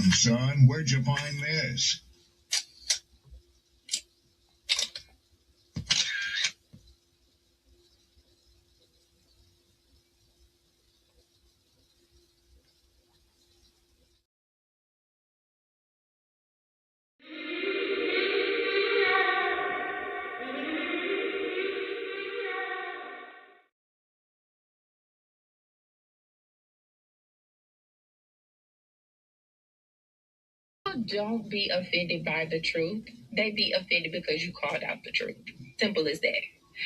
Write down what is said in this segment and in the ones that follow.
Son, where'd you find this? Don't be offended by the truth. They be offended because you called out the truth. Simple as that.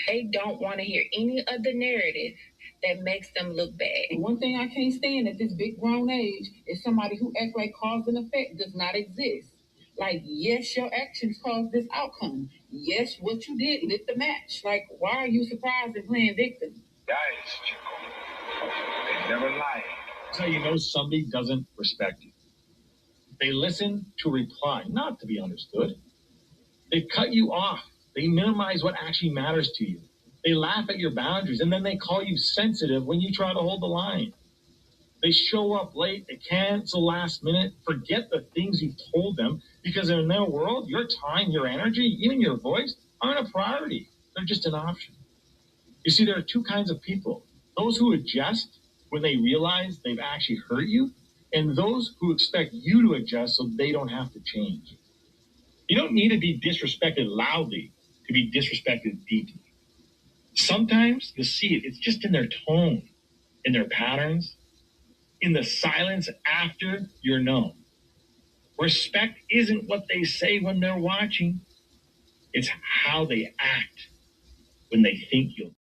They don't want to hear any other narrative that makes them look bad. One thing I can't stand at this big grown age is somebody who acts like cause and effect does not exist. Like, yes, your actions caused this outcome. Yes, what you did lit the match. Like, why are you surprised and playing victim? Guys, Chico, they never lie. That's how you know somebody doesn't respect you. They listen to reply, not to be understood. They cut you off. They minimize what actually matters to you. They laugh at your boundaries, and then they call you sensitive when you try to hold the line. They show up late, they cancel last minute, forget the things you've told them, because in their world, your time, your energy, even your voice aren't a priority. They're just an option. You see, there are two kinds of people. Those who adjust when they realize they've actually hurt you, and those who expect you to adjust so they don't have to change. You don't need to be disrespected loudly to be disrespected deeply. Sometimes you'll see it. It's just in their tone, in their patterns, in the silence after you're known. Respect isn't what they say when they're watching. It's how they act when they think you'll.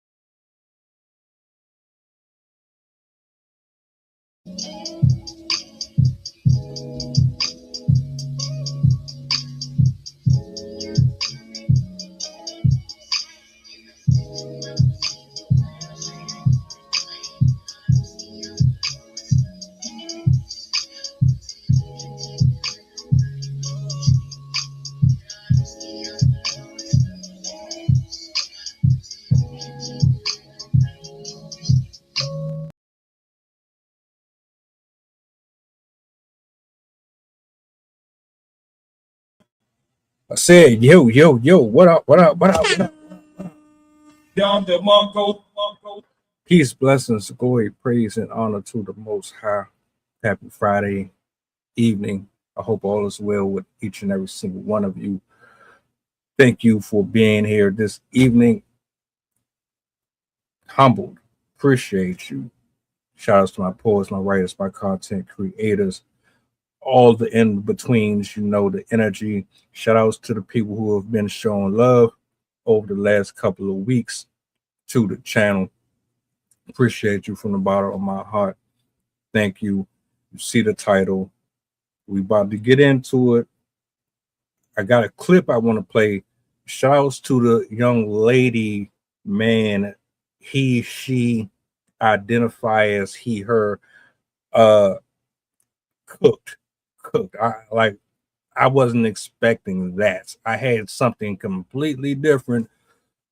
I said, yo, what up, what up, what up, what up? Down the Mongo. Peace, blessings, glory, praise, and honor to the Most High. Happy Friday evening. I hope all is well with each and every single one of you. Thank you for being here this evening. Humbled. Appreciate you. Shout outs to my poets, my writers, my content creators, all the in-betweens, you know, the energy. Shout outs to the people who have been showing love over the last couple of weeks to the channel. Appreciate you from the bottom of my heart. Thank you. You see the title. We about to get into it. I got a clip I want to play. Shout outs to the young lady, man, he, she, identify as he, her, cooked. I wasn't expecting that. I had something completely different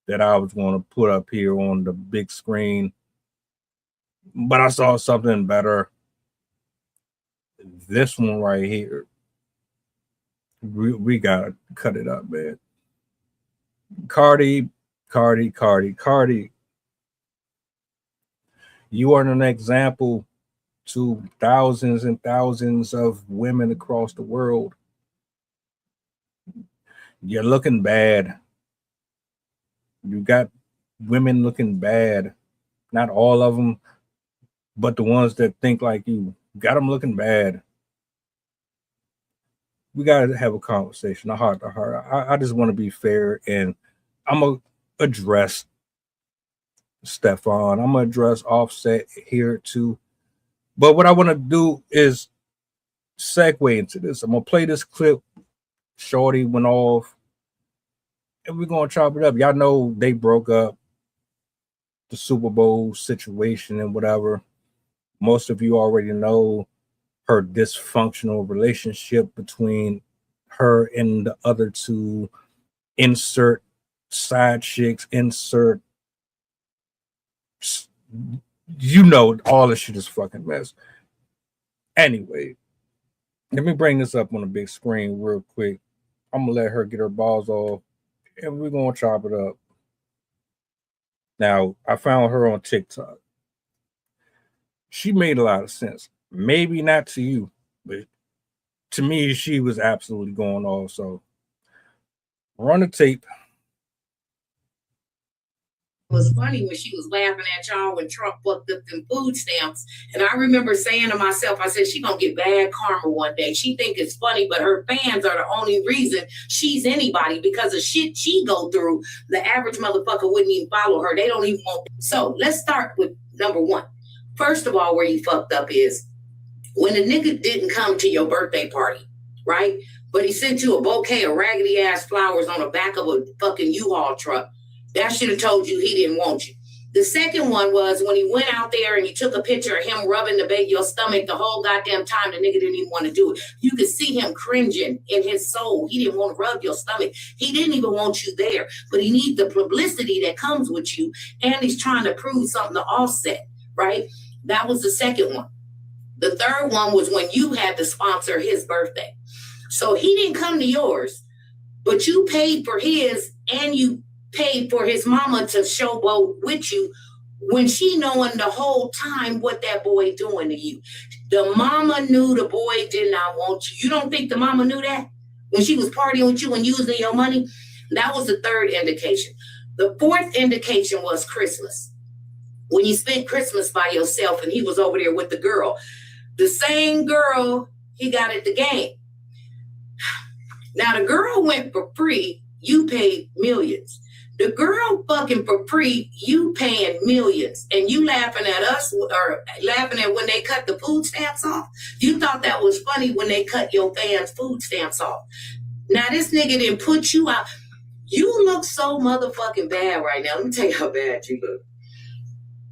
that I was going to put up here on the big screen, but I saw something better. This one right here. We gotta cut it up, man. Cardi. You are an example to thousands and thousands of women across the world. You're looking bad. You got women looking bad. Not all of them, but the ones that think like you got them looking bad. We got to have a conversation, a heart to heart. I just want to be fair, and I'm going to address Stefon. I'm going to address Offset here too. But what I want to do is segue into this. I'm going to play this clip. Shorty went off, and we're going to chop it up. Y'all know they broke up, the Superbowl situation and whatever. Most of you already know her dysfunctional relationship between her and the other two. Insert side chicks, insert, you know, all this shit is fucking mess. Anyway, Let me bring this up on the big screen real quick. I'm gonna let her get her balls off, and we're gonna chop it up. Now, I found her on TikTok. She made a lot of sense. Maybe not to you, but to me, she was absolutely going off. So, run the tape. It was funny when she was laughing at y'all when Trump fucked up them food stamps. And I remember saying to myself, I said, she gonna get bad karma one day. She think it's funny, but her fans are the only reason she's anybody, because of shit she go through. The average motherfucker wouldn't even follow her. They don't even want. So let's start with number one. First of all, where you fucked up is when a nigga didn't come to your birthday party, right? But he sent you a bouquet of raggedy ass flowers on the back of a fucking U-Haul truck. That should have told you he didn't want you. The second one was when he went out there and you took a picture of him rubbing your stomach the whole goddamn time. The nigga didn't even want to do it. You could see him cringing in his soul. He didn't want to rub your stomach. He didn't even want you there. But he needs the publicity that comes with you. And he's trying to prove something to Offset, right? That was the second one. The third one was when you had to sponsor his birthday. So he didn't come to yours, but you paid for his and you paid for his mama to showboat with you when she knowing the whole time what that boy doing to you. The mama knew the boy did not want you. You don't think the mama knew that when she was partying with you and using your money? That was the third indication. The fourth indication was Christmas. When you spent Christmas by yourself and he was over there with the girl. The same girl he got at the game. Now the girl went for free, you paid millions. The girl fucking for free, you paying millions, and you laughing at us or laughing at when they cut the food stamps off. You thought that was funny when they cut your fans' food stamps off. Now this nigga didn't put you out. You look so motherfucking bad right now. Let me tell you how bad you look.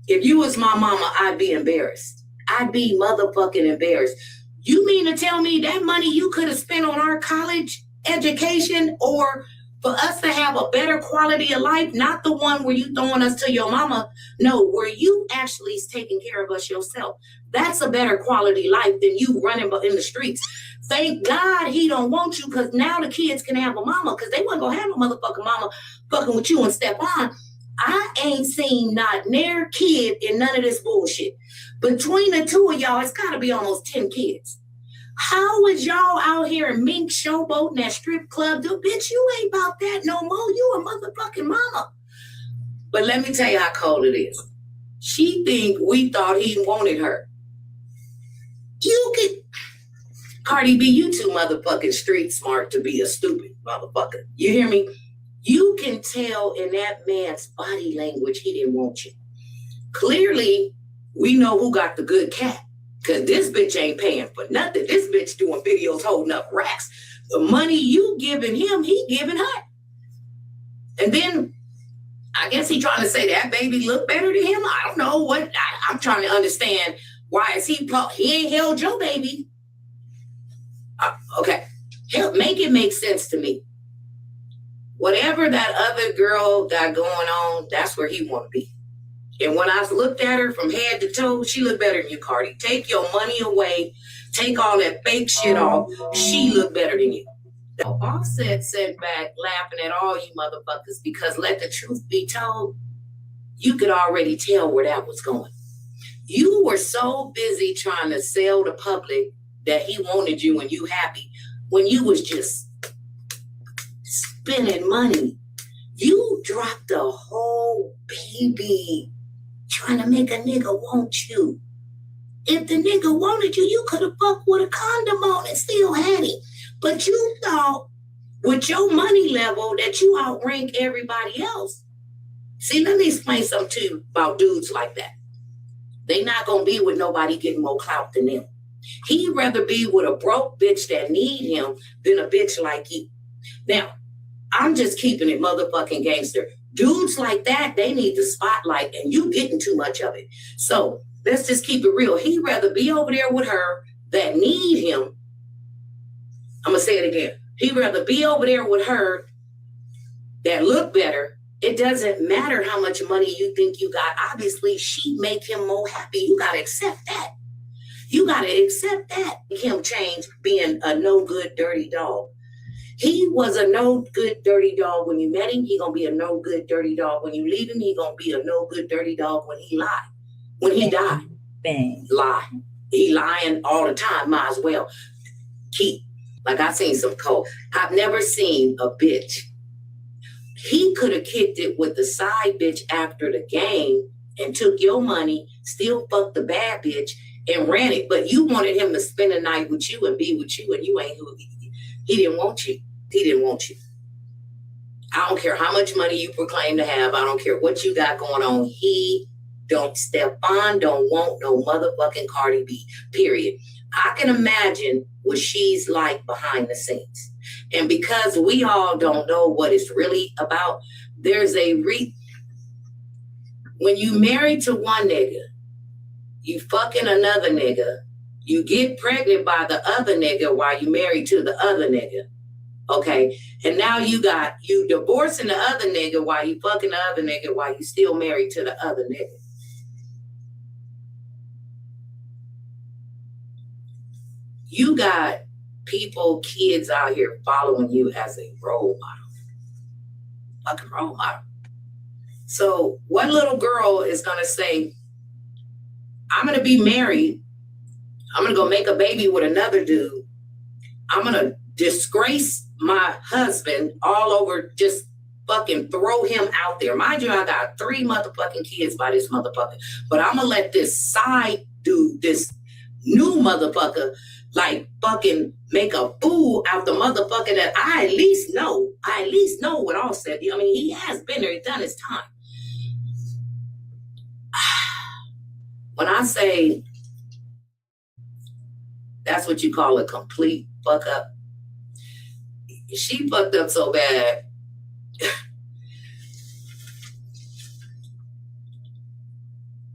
If you was my mama, I'd be embarrassed. I'd be motherfucking embarrassed. You mean to tell me that money you could have spent on our college education or for us to have a better quality of life, not the one where you throwing us to your mama. No, where you actually is taking care of us yourself. That's a better quality life than you running in the streets. Thank God he don't want you, because now the kids can have a mama, because they wasn't going to have a motherfucking mama fucking with you and Stefon. I ain't seen not near kid in none of this bullshit. Between the two of y'all, it's got to be almost 10 kids. How is y'all out here in mink showboating at strip club? Dude, bitch, you ain't about that no more. You a motherfucking mama. But let me tell you how cold it is. She think we thought he wanted her. You could... Cardi B, you too motherfucking street smart to be a stupid motherfucker. You hear me? You can tell in that man's body language he didn't want you. Clearly, we know who got the good cat. Because this bitch ain't paying for nothing. This bitch doing videos holding up racks. The money you giving him, he giving her. And then, I guess he trying to say that baby look better to him. I don't know what. I'm trying to understand why is he ain't held your baby. Okay. Make it make sense to me. Whatever that other girl got going on, that's where he want to be. And when I looked at her from head to toe, she looked better than you, Cardi. Take your money away. Take all that fake shit off. She looked better than you. Offset sat back laughing at all you motherfuckers because let the truth be told, you could already tell where that was going. You were so busy trying to sell the public that he wanted you and you happy when you was just spending money. You dropped a whole baby trying to make a nigga want you. If the nigga wanted you, you could have fucked with a condom on and still had it. But you thought with your money level that you outrank everybody else. See, let me explain something to you about dudes like that. They not going to be with nobody getting more clout than them. He'd rather be with a broke bitch that need him than a bitch like you. Now, I'm just keeping it motherfucking gangster. Dudes like that, they need the spotlight and you getting too much of it. So let's just keep it real. He'd rather be over there with her that need him. I'm going to say it again. He'd rather be over there with her that look better. It doesn't matter how much money you think you got. Obviously, she make him more happy. You got to accept that. You got to accept that. Him change being a no good, dirty dog. He was a no good, dirty dog when you met him. He going to be a no good, dirty dog when you leave him. He going to be a no good, dirty dog when he lied. When he died. Bang. Lie. He lying all the time. Might as well keep. Like I seen some cold. I've never seen a bitch. He could have kicked it with the side bitch after the game and took your money, still fucked the bad bitch and ran it. But you wanted him to spend a night with you and be with you, and you ain't who he didn't want you. He didn't want you. I don't care how much money you proclaim to have. I don't care what you got going on. He don't. Stefon don't want no motherfucking Cardi B, period. I can imagine what she's like behind the scenes. And because we all don't know what it's really about, there's when you married to one nigga, you fucking another nigga, you get pregnant by the other nigga while you married to the other nigga. Okay. And now you divorcing the other nigga while you fucking the other nigga while you still married to the other nigga. You got kids out here following you as a role model. Fucking role model. So what little girl is going to say, I'm going to be married. I'm going to go make a baby with another dude. I'm going to disgrace my husband all over, just fucking throw him out there. Mind you, I got 3 motherfucking kids by this motherfucker. But I'm going to let this side dude, this new motherfucker, like fucking make a fool out the motherfucker that I at least know what all said. I mean, he has been there, he's done his time. When I say that's what you call a complete fuck up, she fucked up so bad.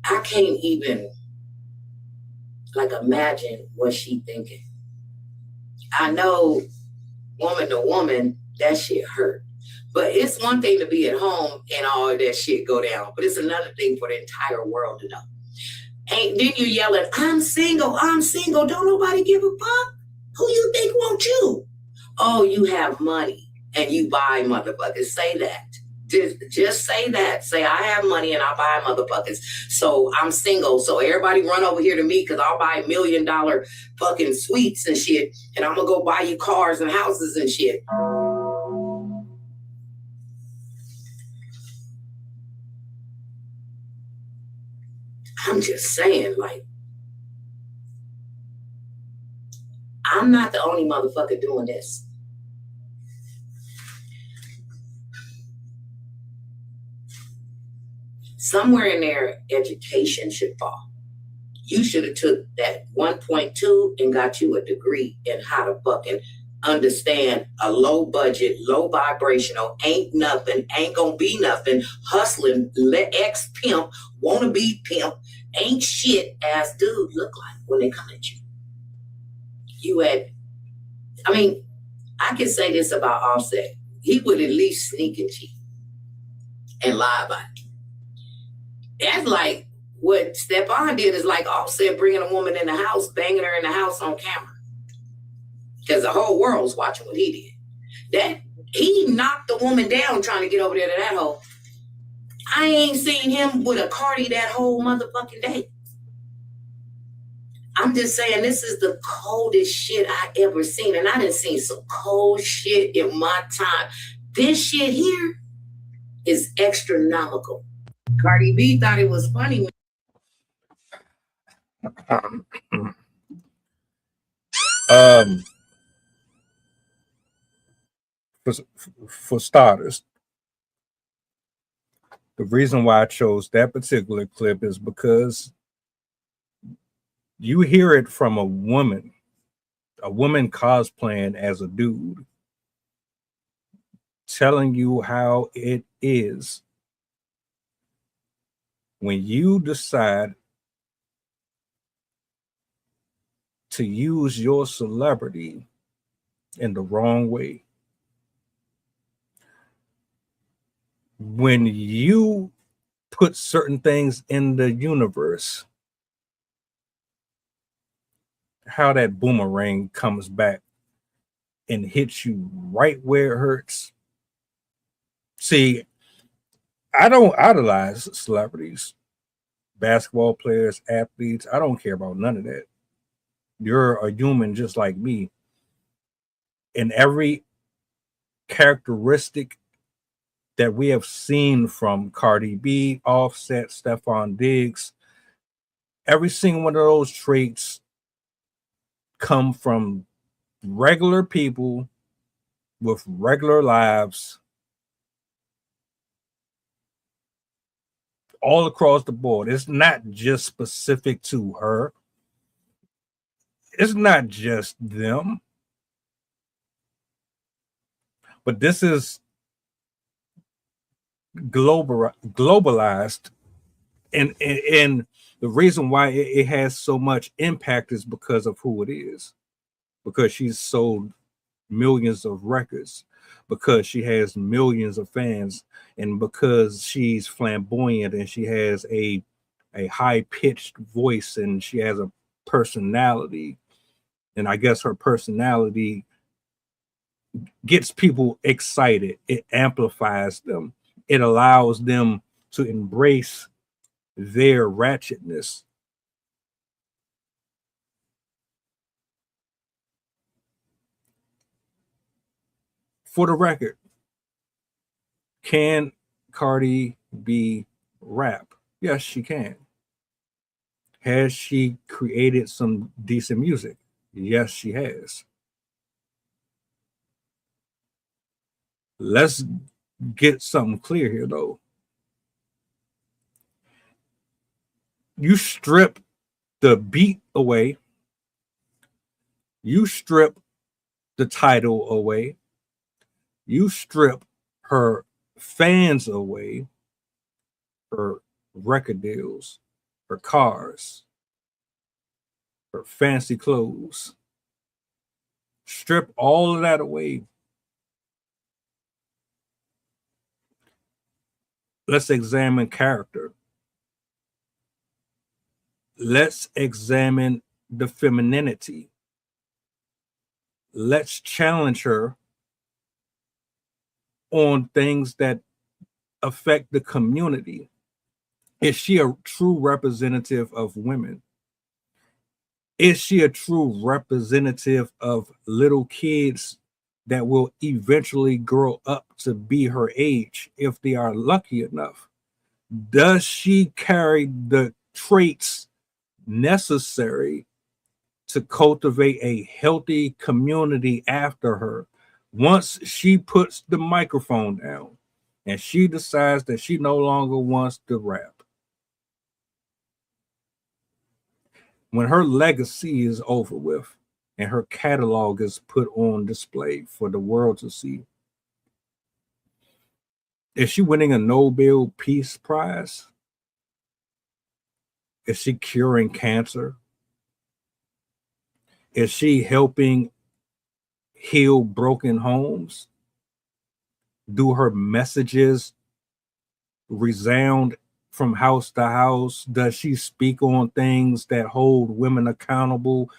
I can't even imagine what she thinking. I know woman to woman, that shit hurt. But it's one thing to be at home and all of that shit go down. But it's another thing for the entire world to know. Then you yelling, I'm single. Don't nobody give a fuck. Who you think wants you? Oh, you have money and you buy motherfuckers. Say that. Just say that. Say, I have money and I buy motherfuckers. So I'm single. So everybody run over here to me because I'll buy $1 million fucking suites and shit. And I'm going to go buy you cars and houses and shit. I'm just saying, I'm not the only motherfucker doing this. Somewhere in there, education should fall. You should have took that 1.2 and got you a degree in how to fucking understand a low budget, low vibrational, ain't nothing, ain't gonna be nothing, hustling, ex-pimp, wanna be pimp, ain't shit ass dude look like when they come at you. I can say this about Offset. He would at least sneak and cheat and lie about it. That's like what Stefon did is like Offset bringing a woman in the house, banging her in the house on camera. Because the whole world's watching what he did. That he knocked the woman down trying to get over there to that hole. I ain't seen him with a Cardi that whole motherfucking day. I'm just saying this is the coldest shit I ever seen. And I done seen some cold shit in my time. This shit here is astronomical. Cardi B thought it was funny. For starters, the reason why I chose that particular clip is because you hear it from a woman cosplaying as a dude, telling you how it is when you decide to use your celebrity in the wrong way. When you put certain things in the universe how that boomerang comes back and hits you right where it hurts. See, I don't idolize celebrities, basketball players, athletes. I don't care about none of that. You're a human just like me. And every characteristic that we have seen from Cardi B, Offset, Stefon Diggs, every single one of those traits come from regular people with regular lives all across the board. It's not just specific to her. It's not just them. But this is globalized, and the reason why it has so much impact is because of who it is, because she's sold millions of records, because she has millions of fans, and because she's flamboyant and she has a high-pitched voice and she has a personality. And I guess her personality gets people excited. It amplifies them. It allows them to embrace their ratchetness. For the record, can Cardi B rap? Yes, she can. Has she created some decent music? Yes, she has. Let's get something clear here, though. You strip the beat away, you strip the title away, you strip her fans away, her record deals, her cars, her fancy clothes. Strip all of that away. Let's examine character. Let's examine the femininity. Let's challenge her on things that affect the community. Is she a true representative of women? Is she a true representative of little kids that will eventually grow up to be her age if they are lucky enough? Does she carry the traits necessary to cultivate a healthy community after her once she puts the microphone down and she decides that she no longer wants to rap? When her legacy is over with and her catalog is put on display for the world to see, is she winning a Nobel Peace Prize? Is she curing cancer? Is she helping heal broken homes? Do her messages resound from house to house? Does she speak on things that hold women accountable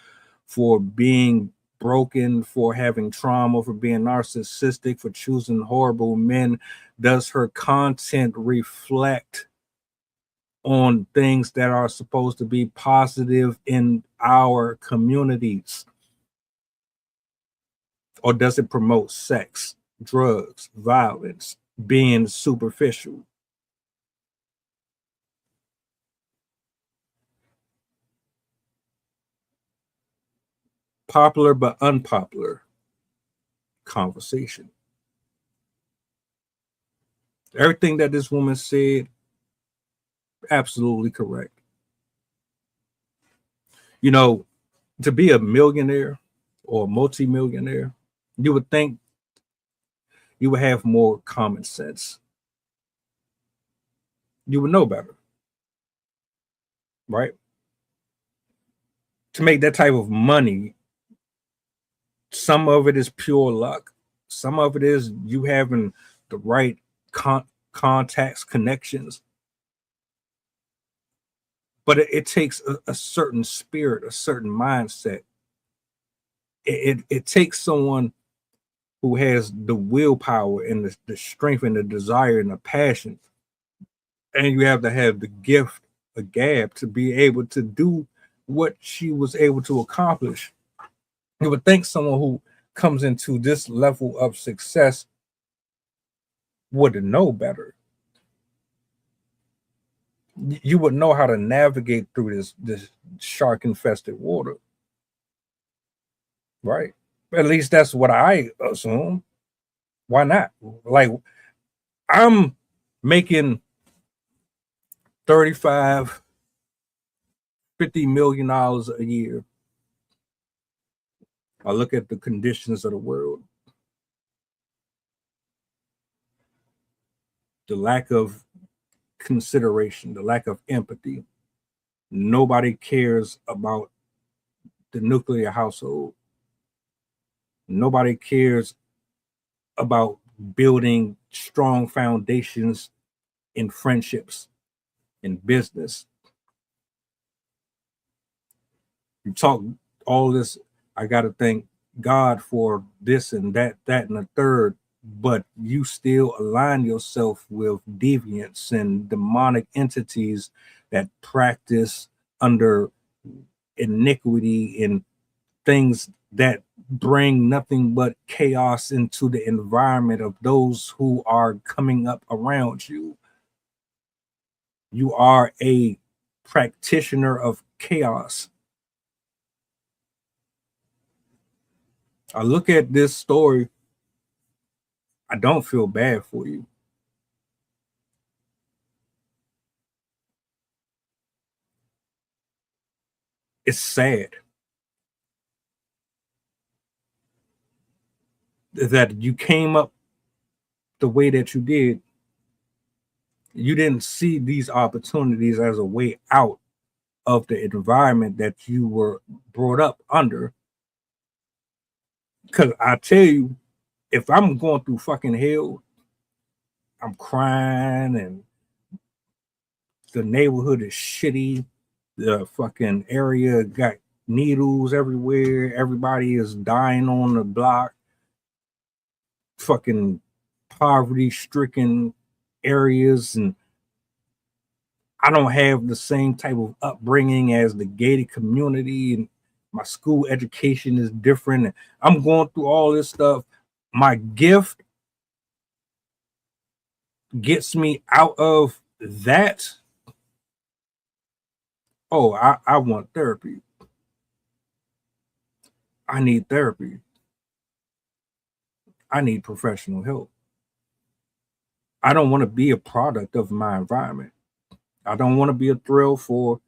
for being broken, for having trauma, for being narcissistic, for choosing horrible men? Does her content reflect on things that are supposed to be positive in our communities? Or does it promote sex, drugs, violence, being superficial? Popular but unpopular conversation. Everything that this woman said, absolutely correct. You know, to be a millionaire or a multimillionaire, you would think you would have more common sense. You would know better, right? To make that type of money, some of it is pure luck. Some of it is you having the right contacts, connections. But it takes a certain spirit, a certain mindset It takes someone who has the willpower and the strength and the desire and the passion, and you have to have the gift of gab to be able to do what she was able to accomplish. You would think someone who comes into this level of success would know better. You would know how to navigate through this shark infested water, right? At least that's what I assume. Why not? Like, I'm making 35, $50 million a year. I look at the conditions of the world, the lack of consideration, the lack of empathy. Nobody cares about the nuclear household. Nobody cares about building strong foundations in friendships, in business. You talk all this, I got to thank God for this and that and the third, but you still align yourself with deviants and demonic entities that practice under iniquity and things that bring nothing but chaos into the environment of those who are coming up around you. You are a practitioner of chaos. I look at this story, I don't feel bad for you. It's sad that you came up the way that you did. You didn't see these opportunities as a way out of the environment that you were brought up under. Because I tell you, if I'm going through fucking hell, I'm crying and the neighborhood is shitty. The fucking area got needles everywhere. Everybody is dying on the block. Fucking poverty-stricken areas, and I don't have the same type of upbringing as the gated community, and my school education is different. And I'm going through all this stuff. My gift gets me out of that. Oh, I want therapy. I need therapy. I need professional help. I don't want to be a product of my environment. I don't want to be a thrill for.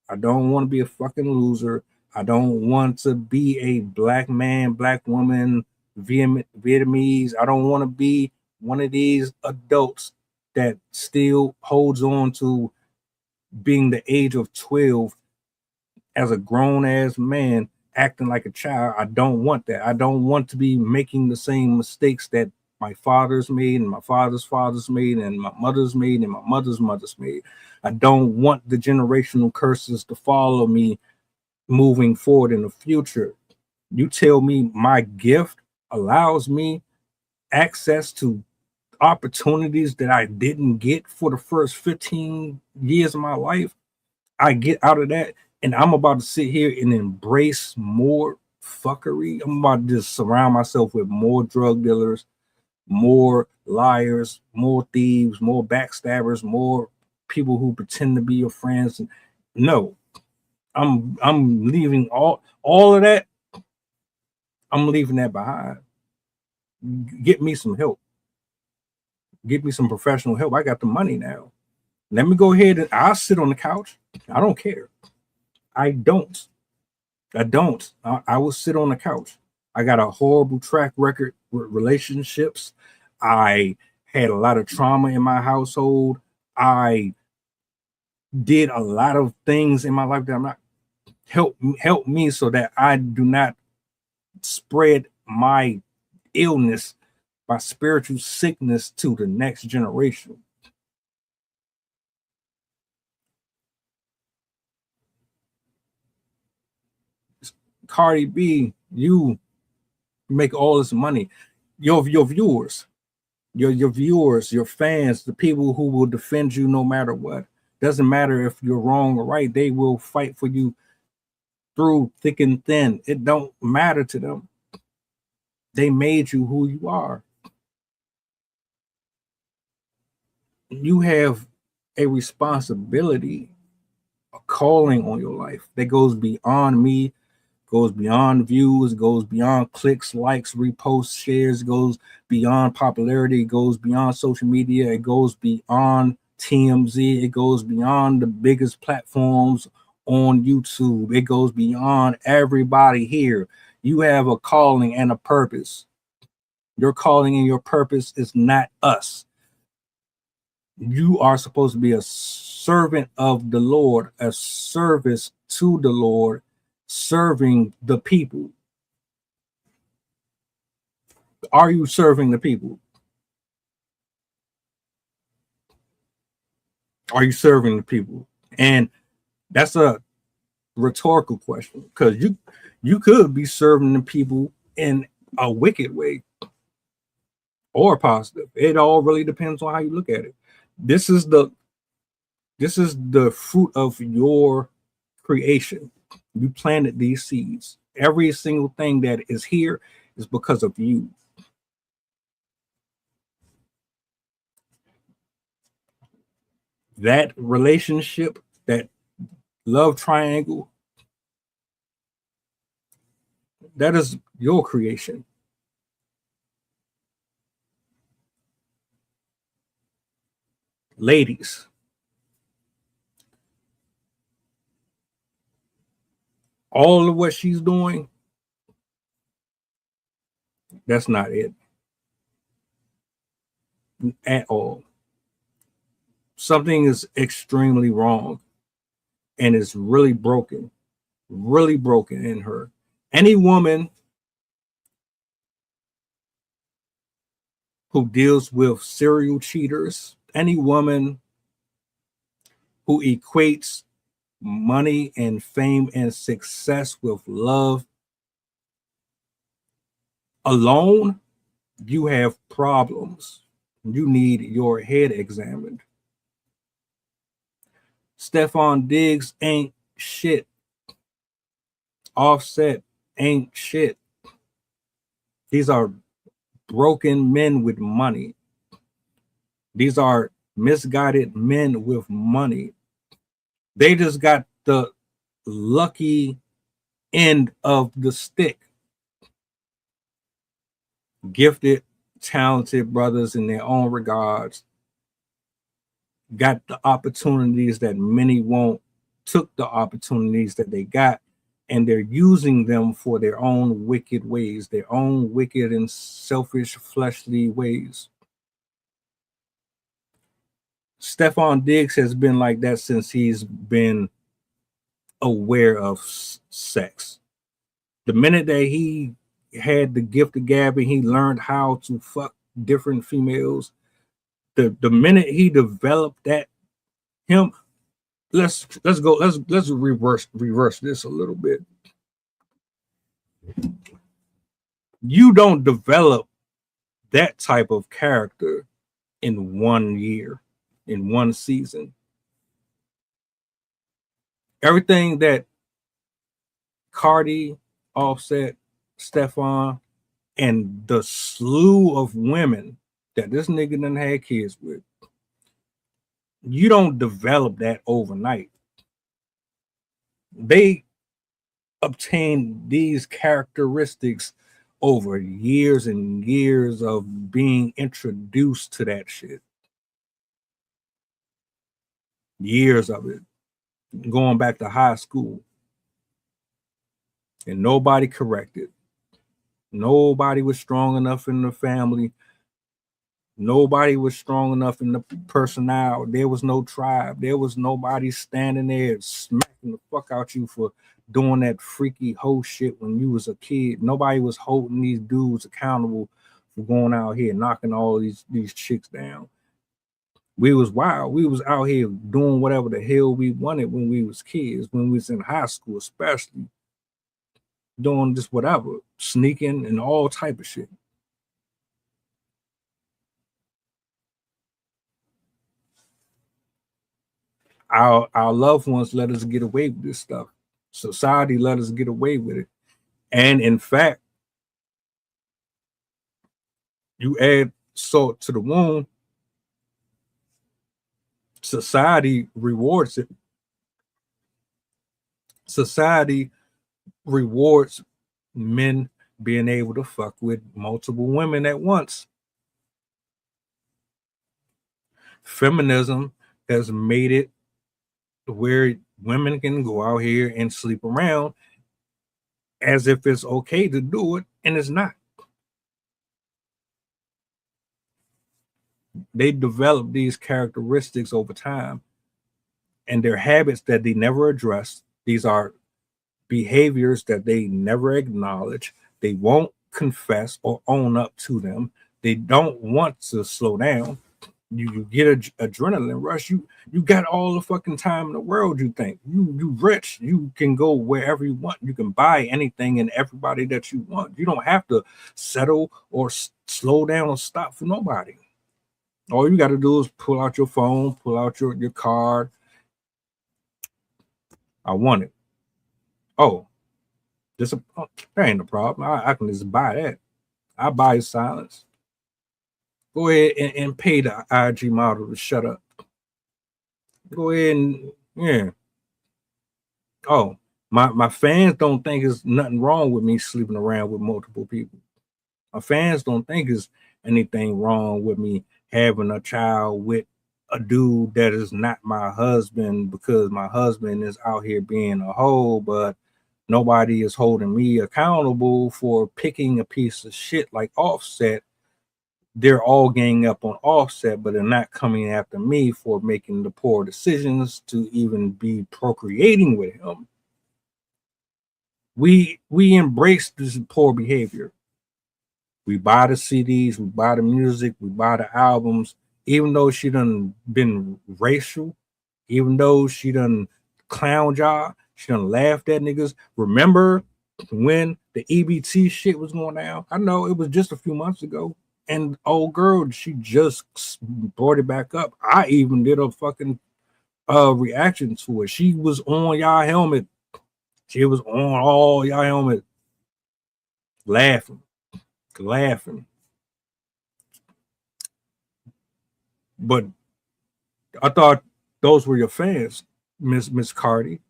I don't want to be a fucking loser. I don't want to be a black man, black woman, Vietnamese. I don't want to be one of these adults that still holds on to being the age of 12 as a grown-ass man acting like a child. I don't want that. I don't want to be making the same mistakes that my father's made and my father's fathers made and my mother's made and my mother's made. I don't want the generational curses to follow me moving forward in the future. You tell me my gift allows me access to opportunities that I didn't get for the first 15 years of my life. I get out of that and I'm about to sit here and embrace more fuckery. I'm about to just surround myself with more drug dealers, more liars, more thieves, more backstabbers, more people who pretend to be your friends. No, I'm leaving all of that. I'm leaving that behind. Get me some help. Get me some professional help. I got the money now. Let me go ahead and I'll sit on the couch. I don't care. I don't. I will sit on the couch. I got a horrible track record with relationships. I had a lot of trauma in my household. I did a lot of things in my life that I'm not help me so that I do not spread my illness, my spiritual sickness to the next generation. Cardi B You make all this money. Your viewers, your viewers, your fans, the people who will defend you no matter what. Doesn't matter if you're wrong or right. They will fight for you through thick and thin. It don't matter to them. They made you who you are. You have a responsibility, a calling on your life that goes beyond me, goes beyond views, goes beyond clicks, likes, reposts, shares, goes beyond popularity, goes beyond social media, it goes beyond TMZ, it goes beyond the biggest platforms on YouTube, it goes beyond everybody here. You have a calling and a purpose. Your calling and your purpose is not us. You are supposed to be a servant of the Lord, a service to the Lord, serving the people. Are you serving the people? Are you serving the people? And that's a rhetorical question, because you could be serving the people in a wicked way or positive. It all really depends on how you look at it. This is the fruit of your creation. You planted these seeds. Every single thing that is here is because of you. That relationship, that love triangle, that is your creation. Ladies, all of what she's doing, that's not it at all. Something is extremely wrong, and it's really broken in her. Any woman who deals with serial cheaters, any woman who equates money and fame and success with love alone, you have problems. You need your head examined. Stefon Diggs ain't shit. Offset ain't shit. These are broken men with money. These are misguided men with money. They just got the lucky end of the stick. Gifted, talented brothers in their own regards got the opportunities that many won't, took the opportunities that they got, and they're using them for their own wicked ways, their own wicked and selfish fleshly ways. Stefon Diggs has been like that since he's been aware of sex. The minute that he had the gift of gab and he learned how to fuck different females, the minute he developed that, let's reverse this a little bit. You don't develop that type of character in 1 year, in one season. Everything that Cardi, Offset, Stefon, and the slew of women that this nigga done had kids with, you don't develop that overnight. They obtain these characteristics over years and years of being introduced to that shit. Years of it. Going back to high school. And nobody corrected. Nobody was strong enough in the family. Nobody was strong enough in the personnel. There was no tribe. There was nobody standing there smacking the fuck out you for doing that freaky hoe shit when you was a kid. Nobody was holding these dudes accountable for going out here knocking all these chicks down. We was wild. We was out here doing whatever the hell we wanted when we was kids, when we was in high school especially. doing just whatever, sneaking and all type of shit. Our loved ones let us get away with this stuff. Society let us get away with it. And in fact, you add salt to the wound, society rewards it. Society rewards men being able to fuck with multiple women at once. Feminism has made it where women can go out here and sleep around as if it's okay to do it, and it's not. They develop these characteristics over time, and they're habits that they never address. These are behaviors that they never acknowledge. They won't confess or own up to them. They don't want to slow down. You get an adrenaline rush. You got all the fucking time in the world. You think you rich. You can go wherever you want. You can buy anything and everybody that you want. You don't have to settle or slow down or stop for nobody. All you got to do is pull out your phone, pull out your card. I want it. Oh, that ain't a problem. I can just buy that. I buy silence. Go ahead and pay the IG model to shut up. Go ahead and yeah. Oh, my fans don't think there's nothing wrong with me sleeping around with multiple people. My fans don't think there's anything wrong with me having a child with a dude that is not my husband because my husband is out here being a hoe, but nobody is holding me accountable for picking a piece of shit like Offset. They're all ganging up on Offset, but they're not coming after me for making the poor decisions to even be procreating with him. We embrace this poor behavior. We buy the CDs, we buy the music, we buy the albums, even though she done been racial, even though she done clown y'all, she done laughed at niggas. Remember when the EBT shit was going down? I know it was just a few months ago. And old girl, she just brought it back up. I even did a fucking reaction to it. She was on y'all helmet. She was on all y'all helmet, laughing. But I thought those were your fans, Miss Cardi.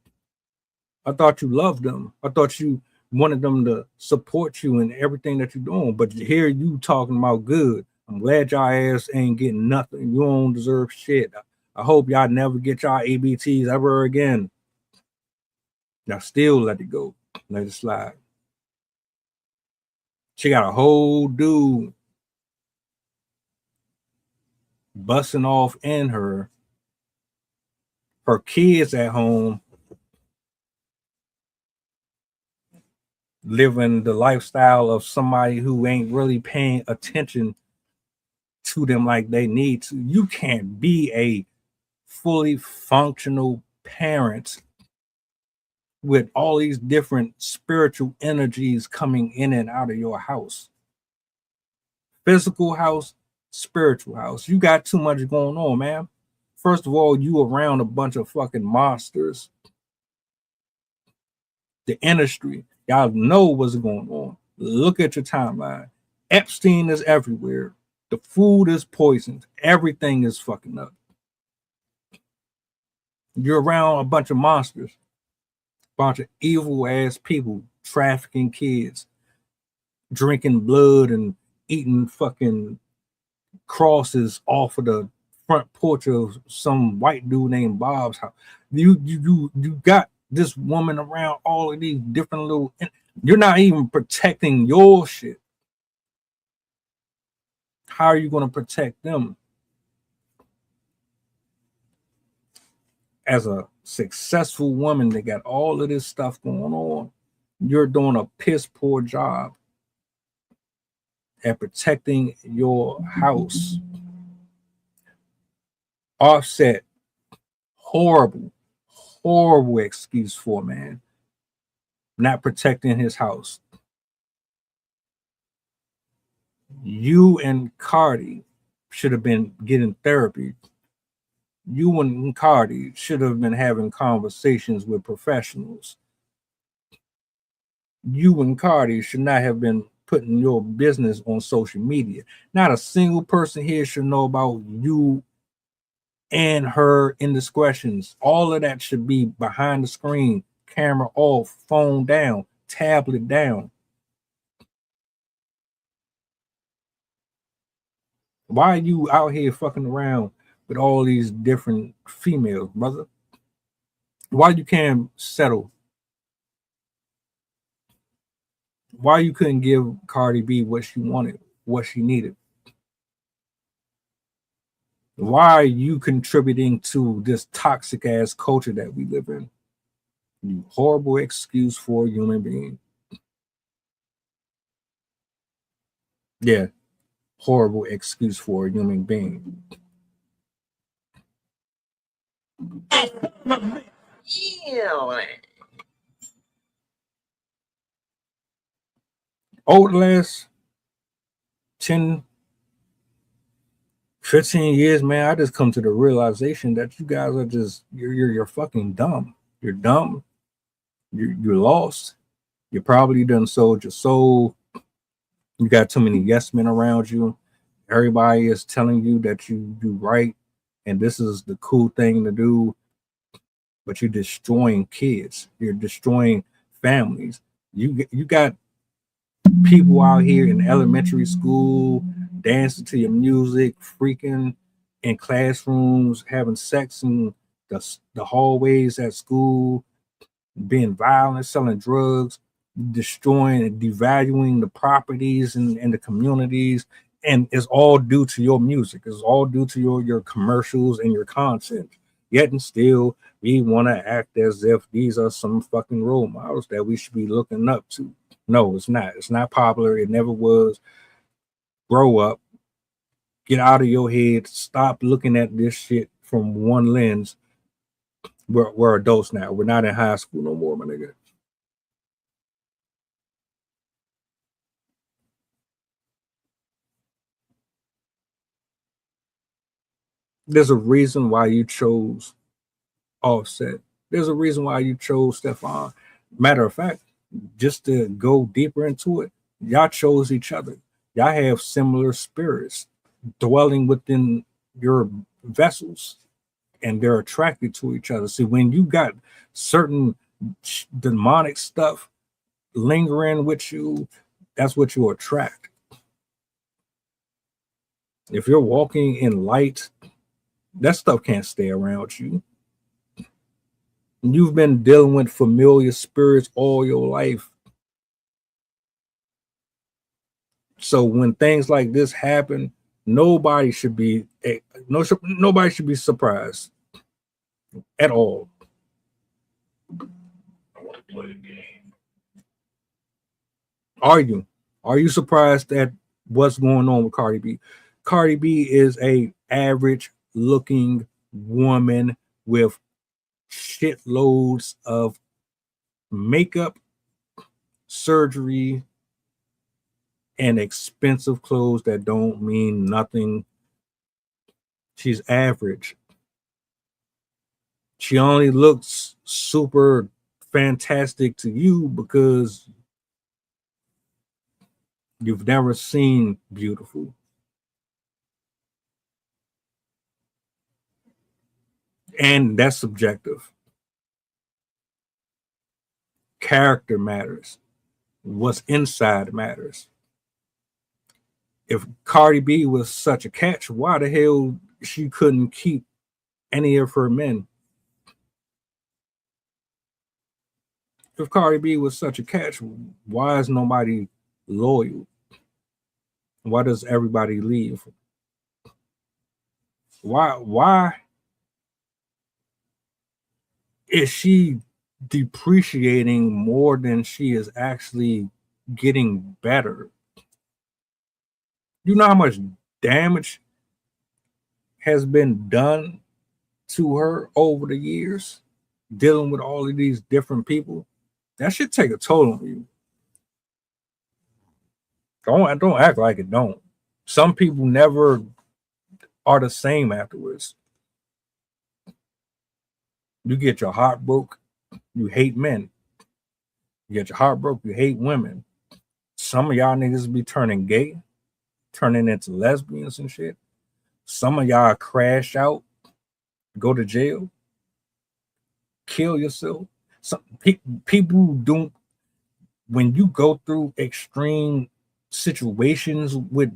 I thought you loved them. I thought you wanted them to support you in everything that you're doing. But here you talking about good. I'm glad y'all ass ain't getting nothing. You don't deserve shit. I hope y'all never get y'all ABTs ever again. Y'all still let it go. Let it slide. She got a whole dude busting off in her kids at home, living the lifestyle of somebody who ain't really paying attention to them like they need to. You can't be a fully functional parent with all these different spiritual energies coming in and out of your house. Physical house, spiritual house. You got too much going on, man. First of all, you around a bunch of fucking monsters. The industry, y'all know what's going on. Look at your timeline. Epstein is everywhere. The food is poisoned. Everything is fucking up. You're around a bunch of monsters, a bunch of evil ass people trafficking kids, drinking blood and eating fucking crosses off of the front porch of some white dude named Bob's house. You got this woman around all of these different little. You're not even protecting your shit. How are you going to protect them? As a successful woman that got all of this stuff going on, you're doing a piss poor job at protecting your house. Offset, horrible excuse for, man. not protecting his house. You and Cardi should have been getting therapy. You and Cardi should have been having conversations with professionals. You and Cardi should not have been putting your business on social media. Not a single person here should know about you and her indiscretions. All of that should be behind the screen, camera off, phone down, tablet down. Why are you out here fucking around with all these different females, brother? Why you can't settle? Why you couldn't give Cardi B what she wanted, what she needed? Why are you contributing to this toxic ass culture that we live in? You horrible excuse for a human being. Yeah, horrible excuse for a human being. Over the last 10, 15 years, man, I just come to the realization that you guys are just you're fucking dumb. You're dumb. You're lost. You probably done sold your soul. You got too many yes men around you. Everybody is telling you that you do right and this is the cool thing to do, but you're destroying kids. You're destroying families. You got people out here in elementary school dancing to your music, freaking in classrooms, having sex in the hallways at school, being violent, selling drugs, destroying and devaluing the properties and the communities. And it's all due to your music. It's all due to your commercials and your content. Yet and still, we want to act as if these are some fucking role models that we should be looking up to. No, it's not. It's not popular. It never was. Grow up. Get out of your head. Stop looking at this shit from one lens. We're adults now. We're not in high school no more, my nigga. There's a reason why you chose Offset. There's a reason why you chose Stefon. Matter of fact, just to go deeper into it, y'all chose each other. Y'all have similar spirits dwelling within your vessels, and they're attracted to each other. See, when you got certain demonic stuff lingering with you, that's what you attract. If you're walking in light, that stuff can't stay around you. You've been dealing with familiar spirits all your life. So when things like this happen, nobody should be surprised at all. I want to play a game. Are you? Are you surprised at what's going on with Cardi B? Cardi B is a average looking woman with shitloads of makeup, surgery, and expensive clothes that don't mean nothing. She's average. She only looks super fantastic to you because you've never seen beautiful. And that's subjective. Character matters. What's inside matters. If Cardi B was such a catch, why the hell she couldn't keep any of her men? If Cardi B was such a catch, why is nobody loyal? Why does everybody leave? Why is she depreciating more than she is actually getting better? You know how much damage has been done to her over the years, dealing with all of these different people. That shit take a toll on you. Don't act like it don't. Some people never are the same afterwards. You get your heart broke, you hate men. You get your heart broke, you hate women. Some of y'all niggas be turning gay, turning into lesbians and shit. Some of y'all crash out, go to jail, kill yourself. Some people don't. When you go through extreme situations with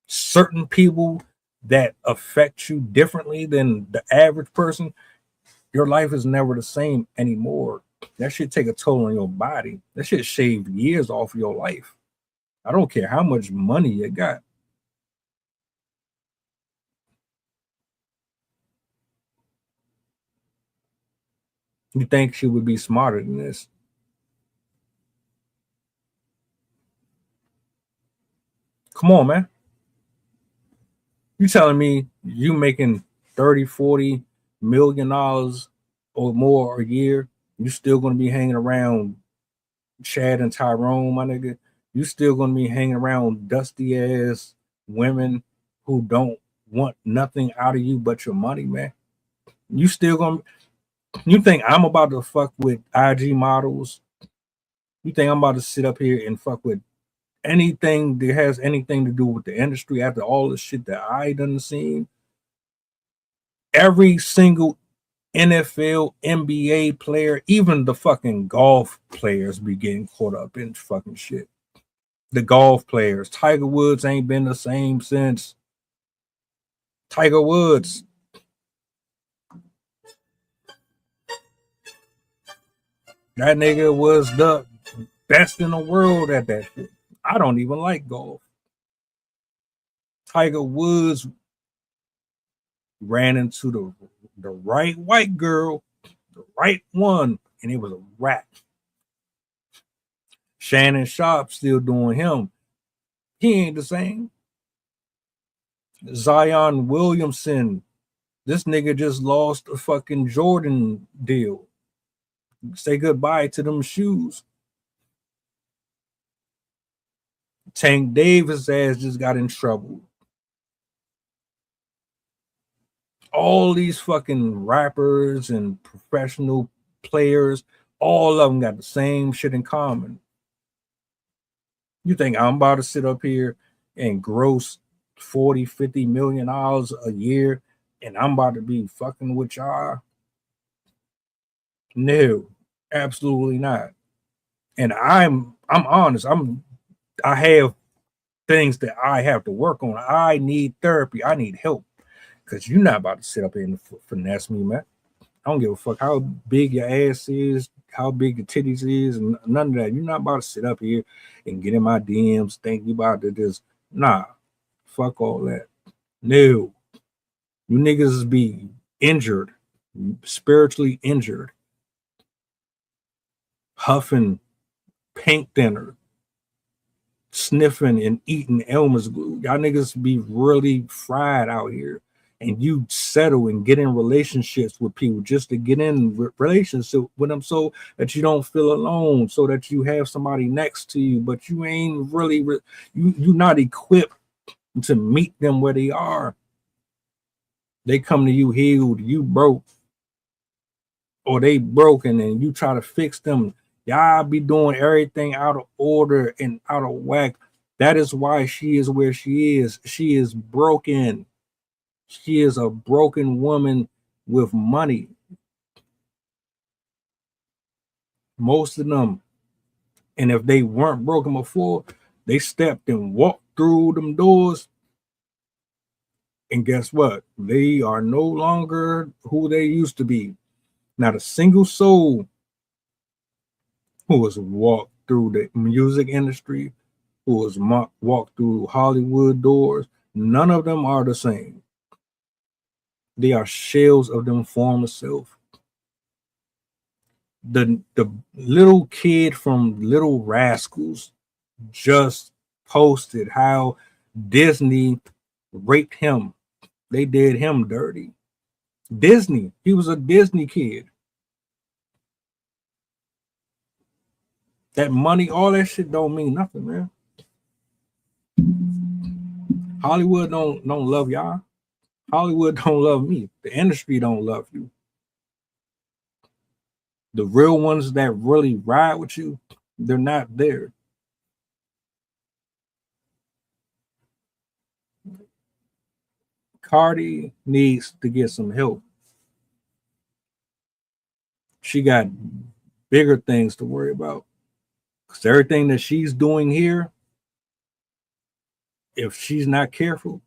certain people that affect you differently than the average person, your life is never the same anymore. That shit take a toll on your body. That shit shave years off of your life. I don't care how much money you got. You think she would be smarter than this? Come on, man. You telling me you making 30, 40 million dollars or more a year, you still gonna be hanging around Chad and Tyrone, my nigga? You still gonna be hanging around dusty ass women who don't want nothing out of you but your money, man? You still gonna You think I'm about to fuck with IG models? You think I'm about to sit up here and fuck with anything that has anything to do with the industry after all the shit that I done seen? Every single NFL, NBA player, even the fucking golf players be getting caught up in fucking shit. The golf players. Tiger Woods ain't been the same since. Tiger Woods. That nigga was the best in the world at that shit. I don't even like golf. Tiger Woods ran into the right white girl, the right one, and it was a wrap. Shannon Sharp still doing him. He ain't the same. Zion Williamson, this nigga just lost a fucking Jordan deal. Say goodbye to them shoes. Tank Davis ass just got in trouble. All these fucking rappers and professional players, all of them got the same shit in common. You think I'm about to sit up here and gross 40, 50 million dollars a year and I'm about to be fucking with y'all? No, absolutely not. And I'm honest. I have things that I have to work on. I need therapy. I need help. Because you're not about to sit up here and finesse me, man. I don't give a fuck how big your ass is, how big your titties is, and none of that. You're not about to sit up here and get in my DMs, think you about to just, nah, fuck all that. No. You niggas be injured, spiritually injured, huffing paint thinner, sniffing and eating Elmer's glue. Y'all niggas be really fried out here. And you settle and get in relationships with people just to get in relationship with them so that you don't feel alone, so that you have somebody next to you, but you ain't really, you're not equipped to meet them where they are. They come to you healed, you broke, or they broken and you try to fix them. Y'all be doing everything out of order and out of whack. That is why she is where she is. She is broken. She is a broken woman with money. Most of them. And if they weren't broken before, they stepped and walked through them doors. And guess what? They are no longer who they used to be. Not a single soul who has walked through the music industry, who has walked through Hollywood doors, none of them are the same. They are shells of them former self. The little kid from Little Rascals just posted how Disney raped him. They did him dirty. Disney. He was a Disney kid. That money, all that shit don't mean nothing, man. Hollywood don't love y'all. Hollywood don't love me. The industry don't love you. The real ones that really ride with you, they're not there. Cardi needs to get some help. She got bigger things to worry about. Because everything that she's doing here, if she's not careful,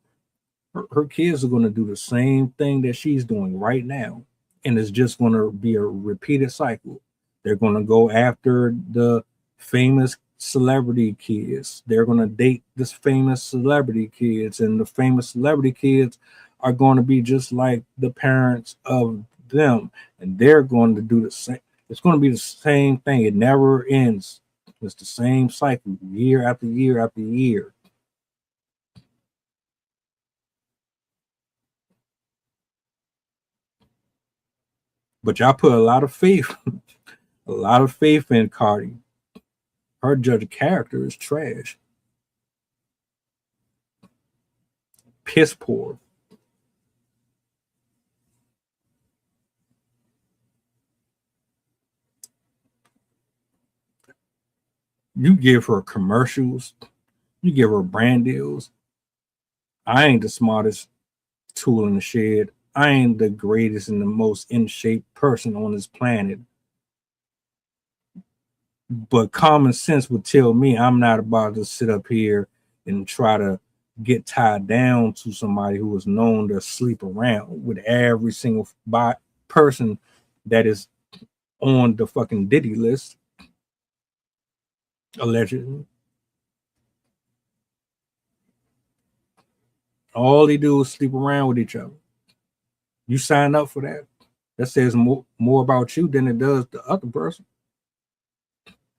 her kids are going to do the same thing that she's doing right now. And it's just going to be a repeated cycle. They're going to go after the famous celebrity kids. They're going to date this famous celebrity kids, and the famous celebrity kids are going to be just like the parents of them, and they're going to do the same. It's going to be the same thing. It never ends. It's the same cycle, year after year after year. But y'all put a lot of faith in Cardi. Her judge of character is trash. Piss poor. You give her commercials, you give her brand deals. I ain't the smartest tool in the shed. I ain't the greatest and the most in shape person on this planet. But common sense would tell me I'm not about to sit up here and try to get tied down to somebody who is known to sleep around with every single person that is on the fucking Diddy list, allegedly. All they do is sleep around with each other. You sign up for that. That says more about you than it does the other person.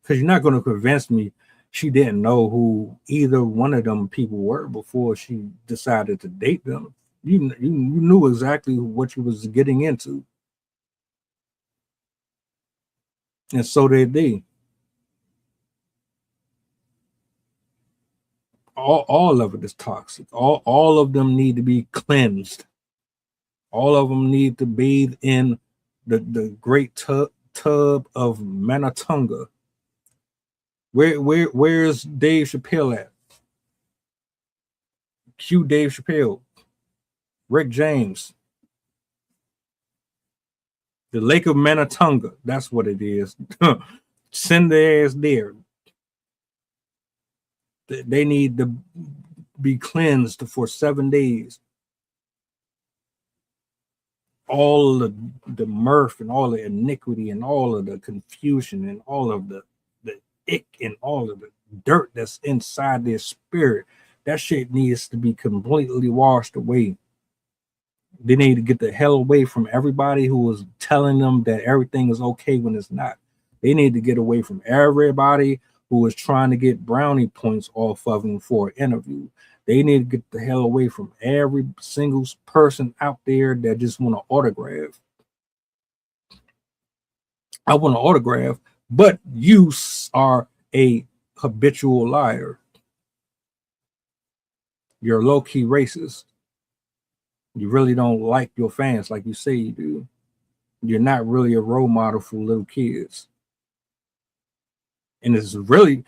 Because you're not going to convince me she didn't know who either one of them people were before she decided to date them. You knew exactly what you was getting into. And so did they. All of it is toxic. All of them need to be cleansed. All of them need to bathe in the great tub of Manatunga. Where's Dave Chappelle at? Cue Dave Chappelle. Rick James. The Lake of Manatunga. That's what it is. Send their ass there. They need to be cleansed for 7 days. All of the mirth and all the iniquity and all of the confusion and all of the ick and all of the dirt that's inside their spirit, that shit needs to be completely washed away. They need to get the hell away from everybody who is telling them that everything is okay when it's not. They need to get away from everybody who is trying to get brownie points off of them for an interview. They need to get the hell away from every single person out there that just want to autograph. I want to autograph, but you are a habitual liar. You're low-key racist. You really don't like your fans like you say you do. You're not really a role model for little kids. And it's really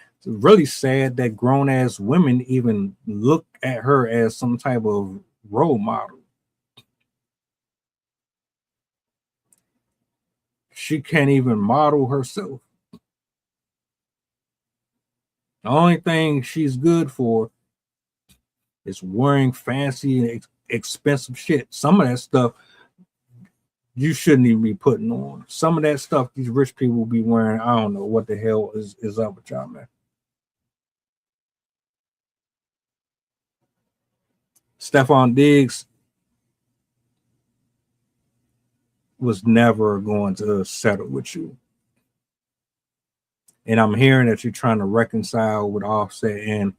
sad that grown-ass women even look at her as some type of role model. She can't even model herself. The only thing she's good for is wearing fancy and expensive shit. Some of that stuff you shouldn't even be putting on. Some of that stuff these rich people will be wearing, I don't know what the hell is up with y'all, man. Stefon Diggs was never going to settle with you. And I'm hearing that you're trying to reconcile with Offset, and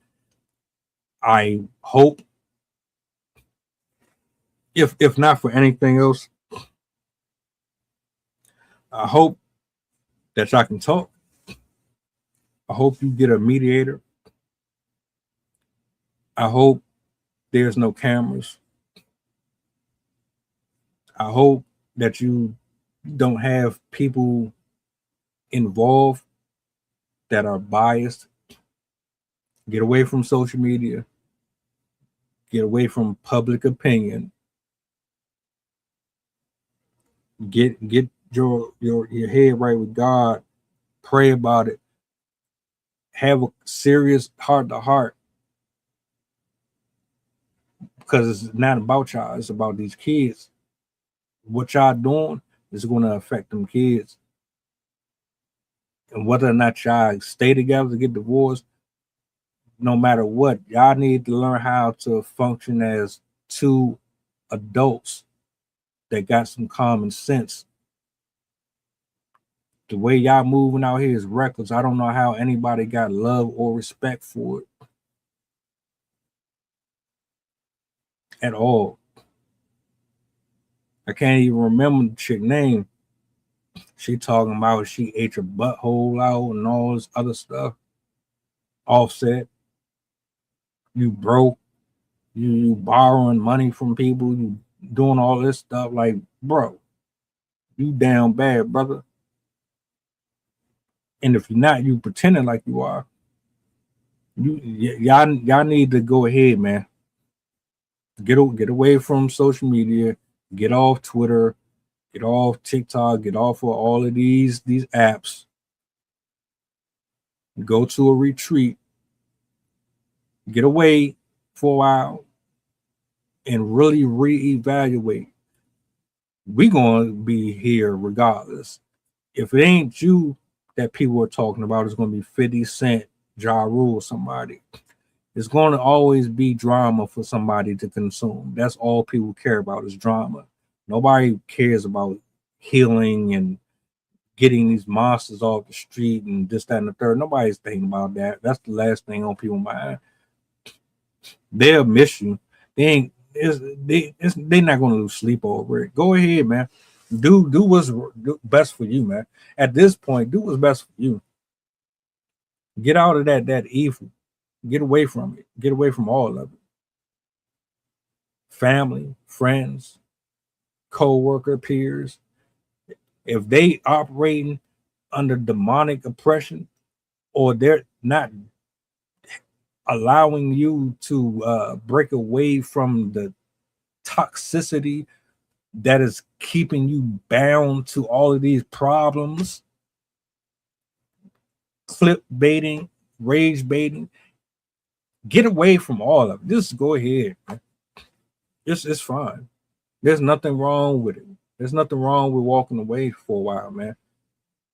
I hope, if not for anything else, I hope that y'all can talk. I hope you get a mediator. I hope there's no cameras. I hope that you don't have people involved that are biased. Get away from social media. Get away from public opinion. Get your head right with God. Pray about it. Have a serious heart to heart, because it's not about y'all. It's about these kids. What y'all doing is going to affect them kids. And whether or not y'all stay together, get divorced, no matter what, y'all need to learn how to function as two adults that got some common sense. The way y'all moving out here is reckless. I don't know how anybody got love or respect for it at all. I can't even remember the chick name. She talking about she ate your butthole out and all this other stuff. Offset. You broke. You borrowing money from people. You doing all this stuff. Like, bro, you down bad, brother. And if you're not, you pretending like you are. Y'all need to go ahead, man. Get away from social media. Get off Twitter. Get off TikTok. Get off of all of these apps. Go to a retreat. Get away for a while and really reevaluate. We're going to be here regardless. If it ain't you that people are talking about, it's going to be 50 Cent, Ja Rule, somebody. It's going to always be drama for somebody to consume. That's all people care about is drama. Nobody cares about healing and getting these monsters off the street and this, that, and the third. Nobody's thinking about that. That's the last thing on people's mind. They'll miss you. They're not going to lose sleep over it. Go ahead, man. Do what's best for you, man. At this point, do what's best for you. Get out of that evil. Get away from it. Get away from all of it. Family, friends, co-worker, peers. If they operating under demonic oppression, or they're not allowing you to break away from the toxicity that is keeping you bound to all of these problems, clip baiting, rage baiting, get away from all of it. Just go ahead, man. It's fine. There's nothing wrong with it. There's nothing wrong with walking away for a while, man.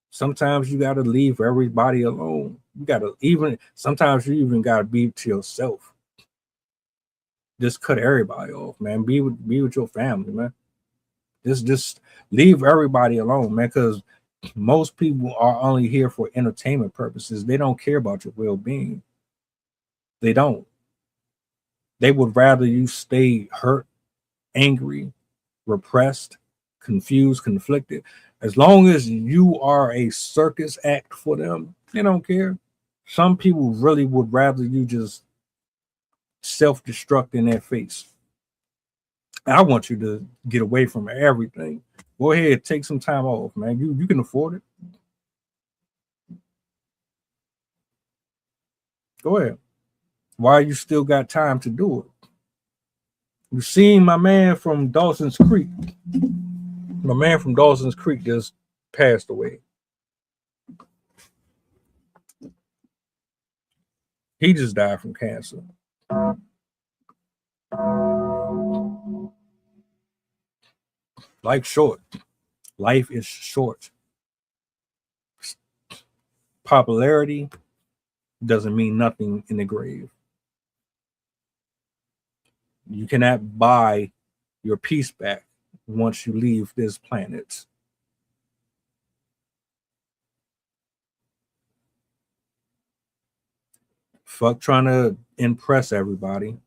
Sometimes you got to leave everybody alone. Sometimes you even got to be to yourself. Just cut everybody off, man. Be with your family, man. Just leave everybody alone, man, because most people are only here for entertainment purposes. They don't care about your well-being. They don't. They would rather you stay hurt, angry, repressed, confused, conflicted. As long as you are a circus act for them, they don't care. Some people really would rather you just self-destruct in their face. I want you to get away from everything. Go ahead, take some time off, man. You can afford it. Go ahead. Why you still got time to do it? You seen my man from Dawson's Creek. My man from Dawson's Creek just passed away. He just died from cancer. Life's short. Life is short. Popularity doesn't mean nothing in the grave. You cannot buy your peace back once you leave this planet. Fuck trying to impress everybody.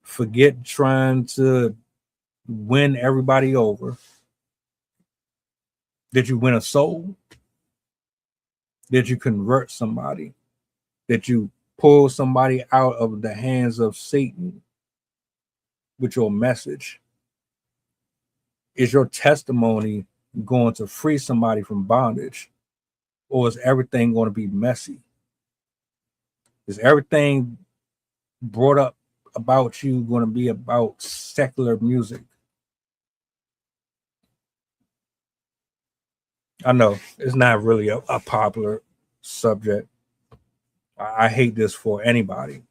Forget trying to win everybody over. Did you win a soul? Did you convert somebody? Did you pull somebody out of the hands of Satan with your message? Is your testimony going to free somebody from bondage? Or is everything going to be messy? Is everything brought up about you going to be about secular music? I know it's not really a popular subject. I hate this for anybody.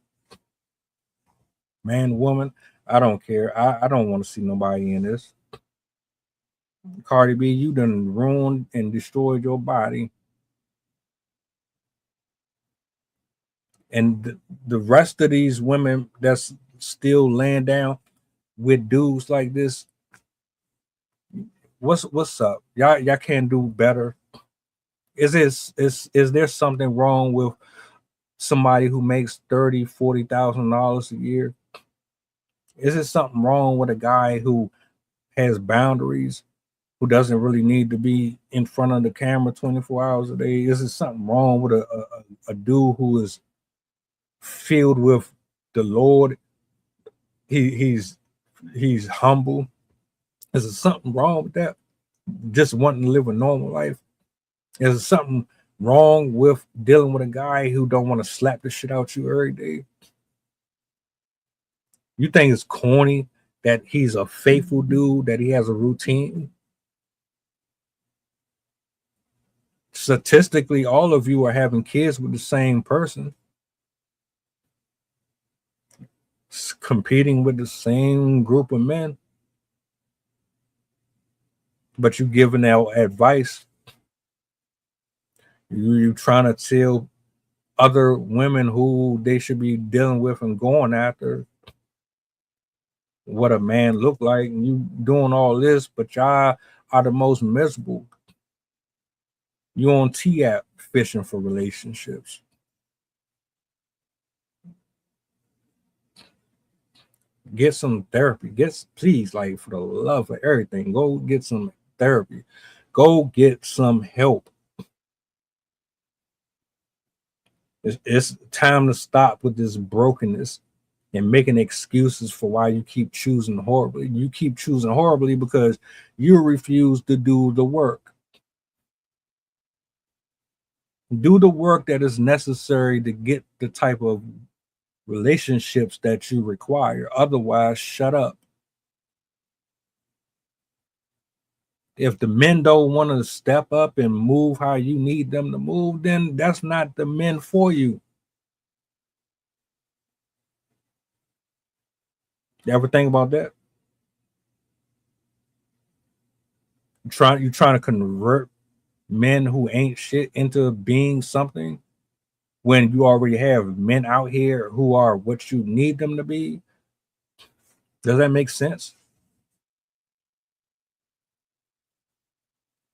Man, woman, I don't care. I don't want to see nobody in this. Cardi B, you done ruined and destroyed your body. And the rest of these women that's still laying down with dudes like this, what's up? Y'all can't do better. Is there something wrong with somebody who makes $30,000-$40,000 a year? Is it something wrong with a guy who has boundaries, who doesn't really need to be in front of the camera 24 hours a day? Is it something wrong with a dude who is filled with the Lord? He's humble. Is there something wrong with that? Just wanting to live a normal life? Is there something wrong with dealing with a guy who don't want to slap the shit out you every day? You think it's corny that he's a faithful dude, that he has a routine? Statistically, all of you are having kids with the same person, competing with the same group of men, but you giving out advice. You trying to tell other women who they should be dealing with and going after what a man look like, and you doing all this, but y'all are the most miserable. You on T-app fishing for relationships. Get some therapy. Please, like, for the love of everything, go get some therapy. Go get some help. It's time to stop with this brokenness and making excuses for why you keep choosing horribly. You keep choosing horribly because you refuse to do the work. Do the work that is necessary to get the type of relationships that you require. Otherwise, shut up. If the men don't want to step up and move how you need them to move, then that's not the men for you. You ever think about that? You trying to convert men who ain't shit into being something when you already have men out here who are what you need them to be? Does that make sense?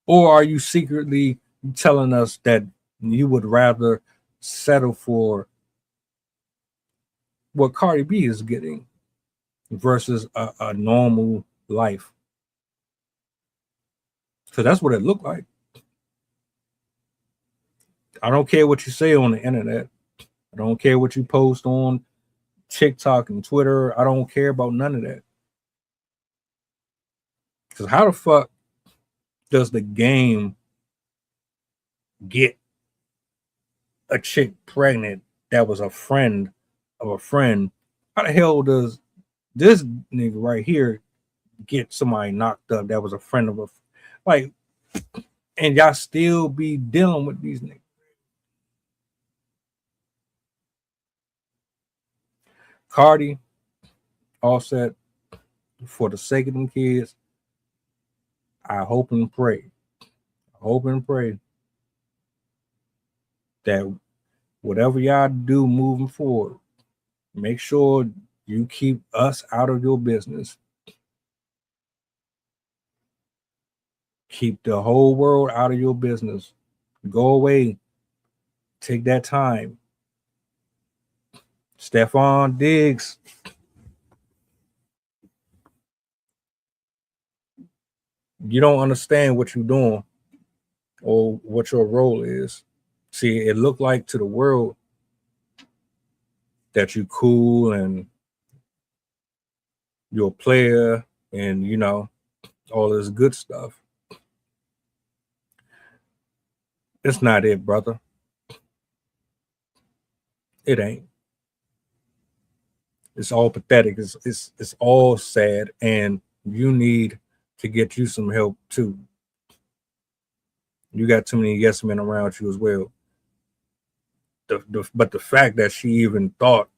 Or are you secretly telling us that you would rather settle for what Cardi B is getting versus a normal life? So that's what it looked like. I don't care what you say on the internet. I don't care what you post on TikTok and Twitter. I don't care about none of that. Because how the fuck does the game get a chick pregnant that was a friend of a friend? How the hell does this nigga right here get somebody knocked up that was a friend of a, like, and y'all still be dealing with these niggas? Cardi, Offset, for the sake of them kids, I hope and pray that whatever y'all do moving forward, make sure you keep us out of your business. Keep the whole world out of your business. Go away. Take that time. Stefon Diggs. You don't understand what you're doing or what your role is. See, it looked like to the world that you cool and you're a player and you know all this good stuff. It's not it, brother. It ain't. It's all pathetic. It's all sad, and you need to get you some help too. You got too many yes men around you as well. But the fact that she even thought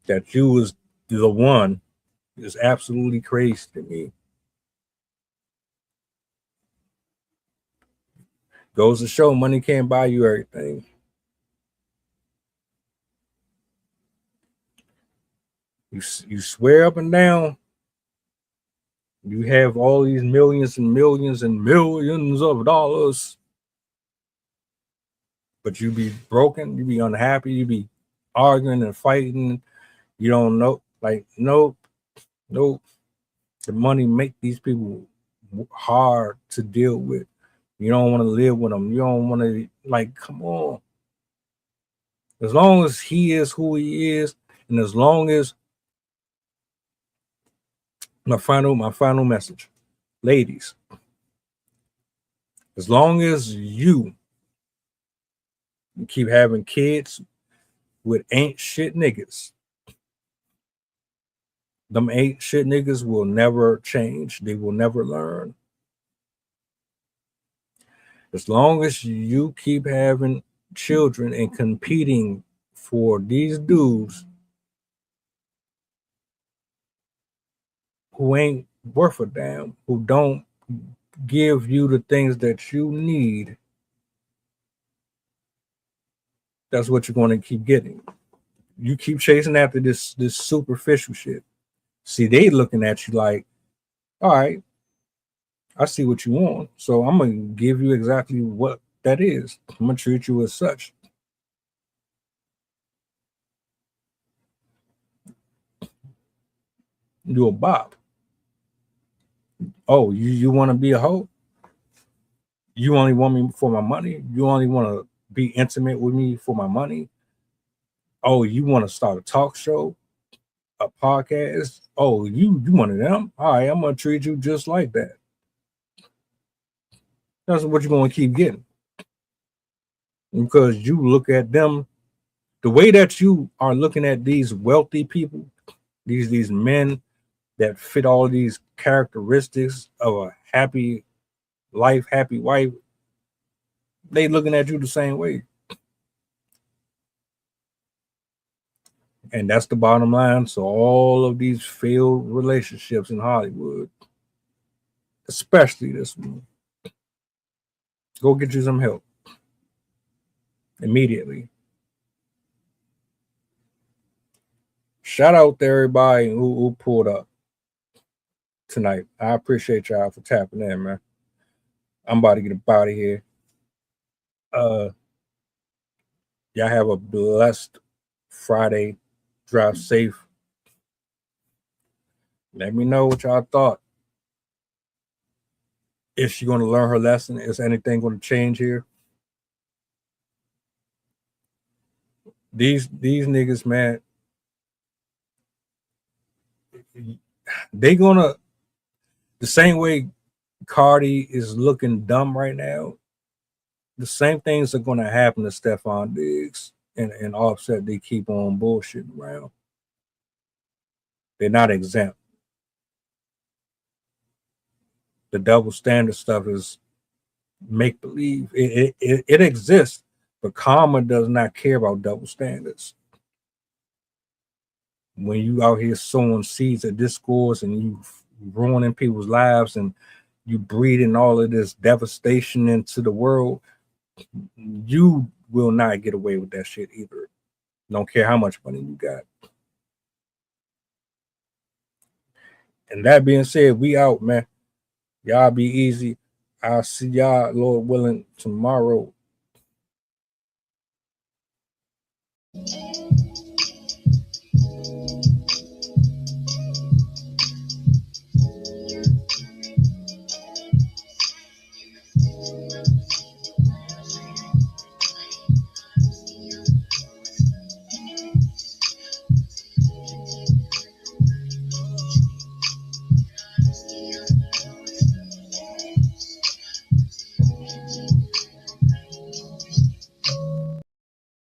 that you was the one is absolutely crazy to me. Goes to show money can't buy you everything. You swear up and down you have all these millions and millions and millions of dollars, but you be broken, you be unhappy, you be arguing and fighting. You don't know, like, nope. The money make these people hard to deal with. You don't want to live with them. You don't want to, like, come on. As long as he is who he is, and as long as my final message, ladies, as long as you keep having kids with ain't shit niggas, them ain't shit niggas will never change. They will never learn. As long as you keep having children and competing for these dudes who ain't worth a damn, who don't give you the things that you need, that's what you're going to keep getting. You keep chasing after this superficial shit. See, they looking at you like, all right, I see what you want, so I'm going to give you exactly what that is. I'm going to treat you as such. You a bop. Oh, you want to be a hoe? You only want me for my money? You only want to be intimate with me for my money? Oh, you want to start a talk show, a podcast? Oh, you one of them? All right, I'm going to treat you just like that. That's what you're going to keep getting. Because you look at them, the way that you are looking at these wealthy people, these men that fit all these characteristics of a happy life, happy wife, they looking at you the same way. And that's the bottom line. So all of these failed relationships in Hollywood, especially this one, go get you some help immediately. Shout out to everybody who pulled up tonight. I appreciate y'all for tapping in, man. I'm about to get up out of here. Y'all have a blessed Friday. Drive safe. Let me know what y'all thought. Is she going to learn her lesson? Is anything going to change here? These niggas, man, they gonna, the same way Cardi is looking dumb right now, the same things are going to happen to Stefon Diggs and Offset. They keep on bullshitting around. They're not exempt. The double standard stuff is make believe. It exists, but karma does not care about double standards. When you out here sowing seeds of discourse and you ruining people's lives and you breeding all of this devastation into the world, you will not get away with that shit either. Don't care how much money you got. And that being said, we out, man. Y'all be easy. I'll see y'all, Lord willing, tomorrow.